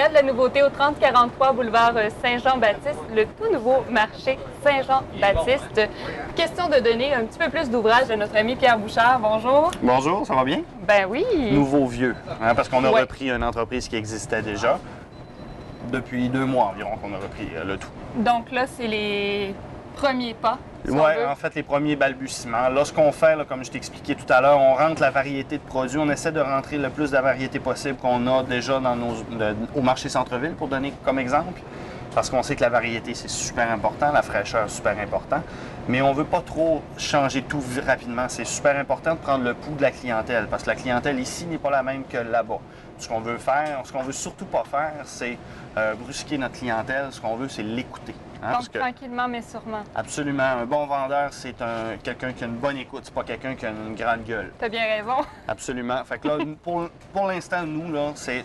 y a de la nouveauté au 3043 boulevard Saint-Jean-Baptiste, le tout nouveau marché Saint-Jean-Baptiste. Question de donner un petit peu plus d'ouvrage à notre ami Pierre Bouchard. Bonjour. Bonjour, ça va bien? Ben oui. Nouveau vieux, hein, parce qu'on a repris une entreprise qui existait déjà. Depuis 2 mois environ qu'on a repris le tout. Donc là, c'est les premiers pas. Si Oui, en fait, les premiers balbutiements. Là, ce qu'on fait, là, comme je t'expliquais tout à l'heure, on rentre la variété de produits. On essaie de rentrer le plus de variété possible qu'on a déjà dans au marché centre-ville, pour donner comme exemple. Parce qu'on sait que la variété, c'est super important, la fraîcheur, super important. Mais on ne veut pas trop changer tout rapidement. C'est super important de prendre le pouls de la clientèle, parce que la clientèle ici n'est pas la même que là-bas. Ce qu'on veut faire, ce qu'on veut surtout pas faire, c'est brusquer notre clientèle. Ce qu'on veut, c'est l'écouter. Hein, donc, tranquillement, mais sûrement. Absolument. Un bon vendeur, c'est quelqu'un qui a une bonne écoute. C'est pas quelqu'un qui a une grande gueule. T'as bien raison. Absolument. Fait que là, pour l'instant, nous, là, c'est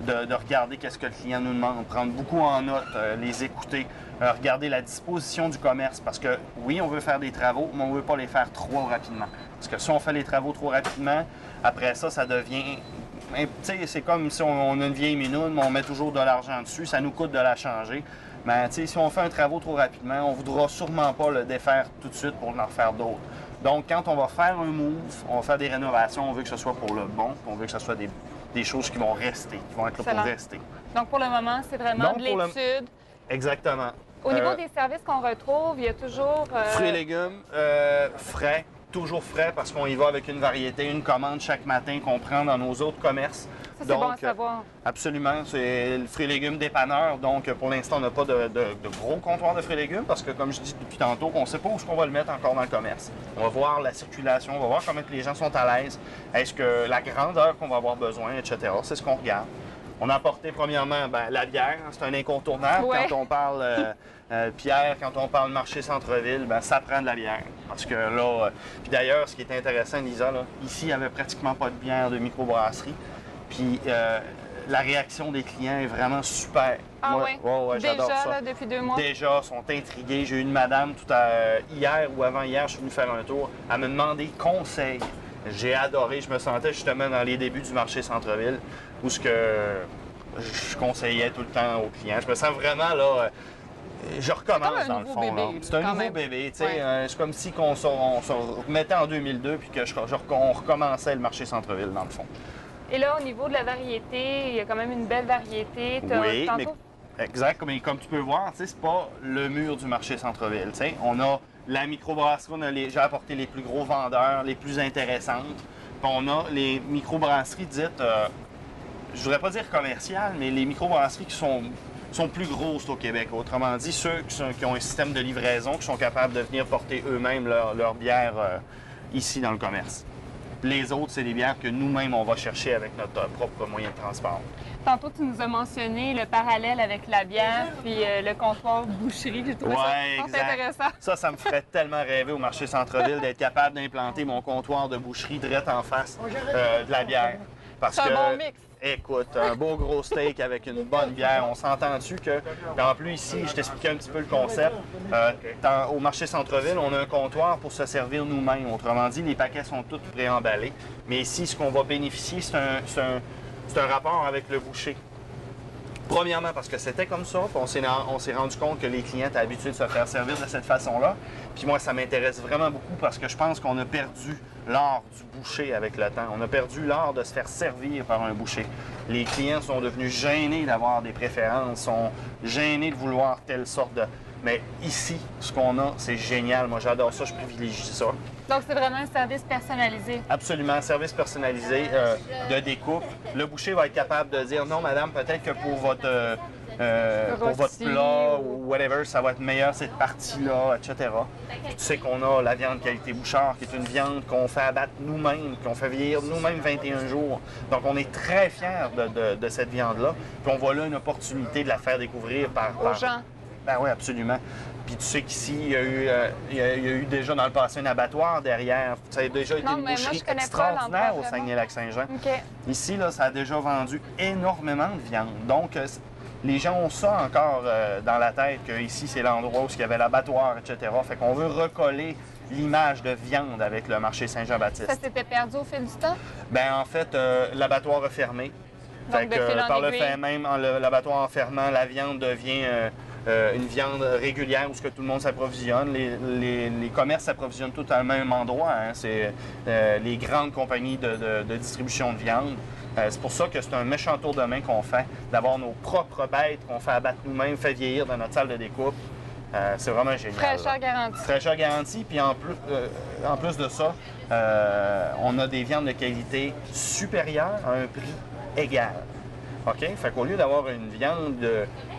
de regarder qu'est-ce que le client nous demande, prendre beaucoup en note, les écouter, regarder la disposition du commerce. Parce que, oui, on veut faire des travaux, mais on ne veut pas les faire trop rapidement. Parce que si on fait les travaux trop rapidement, après ça, ça devient... Tu sais, c'est comme si on a une vieille minoune, mais on met toujours de l'argent dessus, ça nous coûte de la changer. Mais tu sais, si on fait un travaux trop rapidement, on ne voudra sûrement pas le défaire tout de suite pour en refaire d'autres. Donc, quand on va faire un move, on va faire des rénovations, on veut que ce soit pour le bon, on veut que ce soit des choses qui vont rester, qui vont être là pour rester. Donc, pour le moment, c'est vraiment de l'étude. Exactement. Au niveau des services qu'on retrouve, il y a toujours... Fruits et légumes, frais, toujours frais parce qu'on y va avec une variété, une commande chaque matin qu'on prend dans nos autres commerces. Ça, c'est bon à savoir. Absolument. C'est le fruits et légumes dépanneur. Donc, pour l'instant, on n'a pas de gros comptoir de fruits et légumes parce que, comme je dis depuis tantôt, on ne sait pas où est-ce qu'on va le mettre encore dans le commerce. On va voir la circulation, on va voir comment les gens sont à l'aise. Est-ce que la grandeur qu'on va avoir besoin, etc. C'est ce qu'on regarde. On a apporté, premièrement, la bière. C'est un incontournable. Ouais. Quand on parle Pierre, quand on parle marché centre-ville, ça prend de la bière. Parce que là... puis d'ailleurs, ce qui est intéressant, Lisa, là, ici, il n'y avait pratiquement pas de bière de microbrasserie. Puis la réaction des clients est vraiment super. Ah oui? Ouais, j'adore ça. Déjà, là, depuis 2 mois? Déjà, sont intrigués. J'ai eu une madame hier ou avant-hier, je suis venu faire un tour, à me demander conseil. J'ai adoré. Je me sentais justement dans les débuts du marché centre-ville où je conseillais tout le temps aux clients. Je me sens vraiment là... Je recommence dans le fond. C'est un nouveau bébé. C'est comme si on se remettait en 2002 puis qu'on recommençait le marché centre-ville dans le fond. Et là, au niveau de la variété, il y a quand même une belle variété. Oui, mais exact. Mais comme tu peux voir, c'est pas le mur du marché centre-ville. On a la microbrasserie, j'ai apporté les plus gros vendeurs, les plus intéressantes. Puis on a les microbrasseries dites, je voudrais pas dire commerciales, mais les microbrasseries qui sont plus grosses au Québec. Autrement dit, ceux qui ont un système de livraison, qui sont capables de venir porter eux-mêmes leur bière ici dans le commerce. Les autres, c'est des bières que nous-mêmes, on va chercher avec notre propre moyen de transport. Tantôt, tu nous as mentionné le parallèle avec la bière puis le comptoir boucherie. J'ai trouvé ça intéressant. Ça me ferait tellement rêver au marché centre-ville d'être capable d'implanter mon comptoir de boucherie direct en face de la bière. C'est un bon mix. Écoute, un beau gros steak avec une bonne bière. On s'entend-tu que... En plus, ici, je t'expliquais un petit peu le concept. Au marché centre-ville, on a un comptoir pour se servir nous-mêmes. Autrement dit, les paquets sont tous préemballés. Mais ici, ce qu'on va bénéficier, c'est un rapport avec le boucher. Premièrement, parce que c'était comme ça, puis on s'est rendu compte que les clients étaient habitués de se faire servir de cette façon-là. Puis moi, ça m'intéresse vraiment beaucoup parce que je pense qu'on a perdu l'art du boucher avec le temps. On a perdu l'art de se faire servir par un boucher. Les clients sont devenus gênés d'avoir des préférences, sont gênés de vouloir telle sorte de... Mais ici, ce qu'on a, c'est génial. Moi, j'adore ça, je privilégie ça. Donc, c'est vraiment un service personnalisé? Absolument, un service personnalisé de découpe. Le boucher va être capable de dire, non, madame, peut-être que pour votre plat ou whatever, ça va être meilleur cette partie-là, etc. Tu sais qu'on a la viande qualité Bouchard, qui est une viande qu'on fait abattre nous-mêmes, qu'on fait vieillir nous-mêmes 21 jours. Donc, on est très fiers de cette viande-là. Puis on voit là une opportunité de la faire découvrir aux gens. Ben oui, absolument. Puis tu sais qu'ici, il y a eu déjà dans le passé un abattoir derrière. Ça a déjà été une boucherie extraordinaire au Saguenay-Lac-Saint-Jean. Okay. Ici, là, ça a déjà vendu énormément de viande. Donc, les gens ont ça encore dans la tête, qu'ici, c'est l'endroit où il y avait l'abattoir, etc. Fait qu'on veut recoller l'image de viande avec le marché Saint-Jean-Baptiste. Ça s'était perdu au fil du temps? Bien, en fait, l'abattoir a fermé. Fait Donc, de que, fil en par le aiguille. fait même, en l'abattoir en fermant, la viande devient une viande régulière où ce que tout le monde s'approvisionne. Les commerces s'approvisionnent tous à même endroit. Hein. C'est les grandes compagnies de distribution de viande. C'est pour ça que c'est un méchant tour de main qu'on fait, d'avoir nos propres bêtes qu'on fait abattre nous-mêmes, fait vieillir dans notre salle de découpe. C'est vraiment génial. Fraîcheur garantie. Fraîcheur garantie, puis en plus de ça, on a des viandes de qualité supérieure à un prix égal. OK? Fait qu'au lieu d'avoir une viande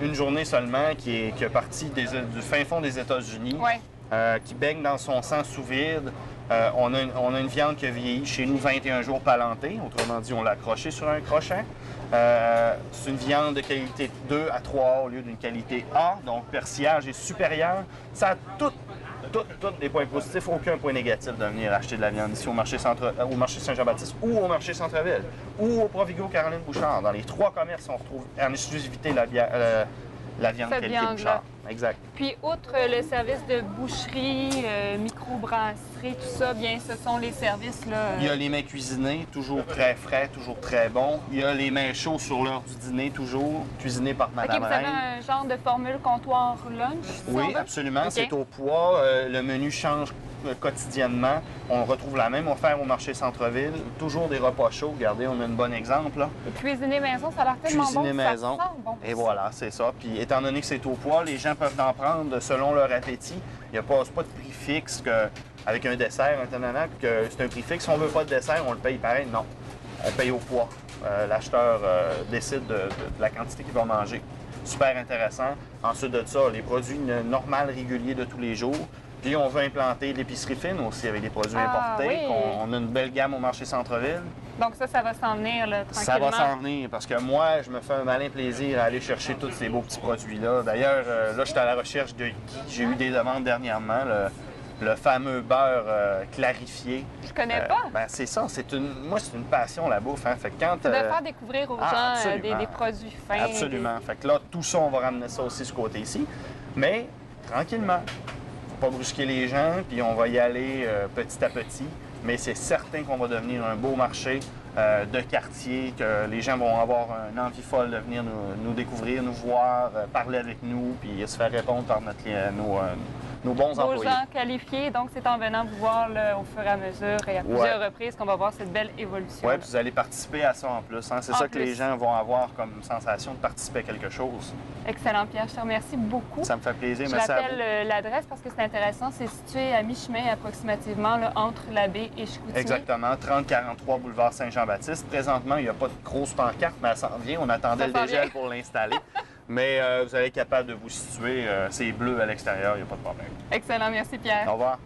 une journée seulement qui est partie du fin fond des États-Unis, Ouais. qui baigne dans son sang sous vide, on a une viande qui a vieilli chez nous 21 jours palantée, autrement dit, on l'a accrochée sur un crochet. C'est une viande de qualité 2 à 3 au lieu d'une qualité A, donc persillage est supérieur. Ça a tous les points positifs, aucun point négatif de venir acheter de la viande ici au marché Saint-Jean-Baptiste ou au marché Centre-Ville ou au Provigo Caroline Bouchard. Dans les 3 commerces, on retrouve en exclusivité la viande Cette qualité viande-là. Bouchard. Exact. Puis, outre le service de boucherie, microbrasserie, tout ça, bien, ce sont les services, là... Il y a les mets cuisinés, toujours très frais, toujours très bons. Il y a les mets chauds sur l'heure du dîner, toujours cuisinés par OK, Madame vous avez Reine. un genre de formule comptoir lunch, si on Oui, veut? absolument. OK. C'est au poids. Le menu change quotidiennement. On retrouve la même offre au marché Centre-Ville. Toujours des repas chauds. Regardez, on a un bon exemple. Là. Et cuisiner maison, ça a l'air tellement Cuisiner bon. maison. Ça sent bon. Et voilà, c'est ça. Puis étant donné que c'est au poids, les gens peuvent en prendre selon leur appétit. Il n'y a pas de prix fixe avec un dessert, que c'est un prix fixe. Si on ne veut pas de dessert, on le paye pareil. Non. On paye au poids. L'acheteur décide de la quantité qu'il va manger. Super intéressant. Ensuite de ça, les produits normaux, réguliers de tous les jours. Puis on veut implanter l'épicerie fine aussi avec des produits importés. Oui. On a une belle gamme au marché Centre-Ville. Donc ça va s'en venir, là, Ça tranquillement. va s'en venir parce que moi, je me fais un malin plaisir à aller chercher tous ces beaux petits produits-là. D'ailleurs, là, je suis à la recherche de ghee. J'ai eu des demandes dernièrement. Le fameux beurre clarifié. Je connais pas. Ben, c'est ça. Moi, c'est une passion, la bouffe. Hein. Fait que quand, C'est de faire découvrir aux gens absolument. des produits fins. Absolument. Fait que là, tout ça, on va ramener ça aussi ce côté ici. Mais tranquillement. Faut pas brusquer les gens, puis on va y aller petit à petit. Mais c'est certain qu'on va devenir un beau marché de quartier, que les gens vont avoir une envie folle de venir nous découvrir, nous voir, parler avec nous, puis se faire répondre par nos bons Vos employés. gens qualifiés, donc c'est en venant vous voir là, au fur et à mesure et à plusieurs reprises qu'on va voir cette belle évolution. Oui, puis vous allez participer à ça en plus. Hein. C'est ça que les gens vont avoir comme sensation de participer à quelque chose. Excellent, Pierre. Je te remercie beaucoup. Ça me fait plaisir. Je Merci à vous. rappelle l'adresse parce que c'est intéressant. C'est situé à mi-chemin approximativement là, entre la baie et Chicoutimi. Exactement, 3043 boulevard Saint-Jean-Baptiste. Présentement, il n'y a pas de grosse pancarte, mais elle s'en vient. On attendait le s'en dégel vient. pour l'installer. Mais vous allez être capable de vous situer. C'est bleu à l'extérieur, il n'y a pas de problème. Excellent, merci Pierre. Au revoir.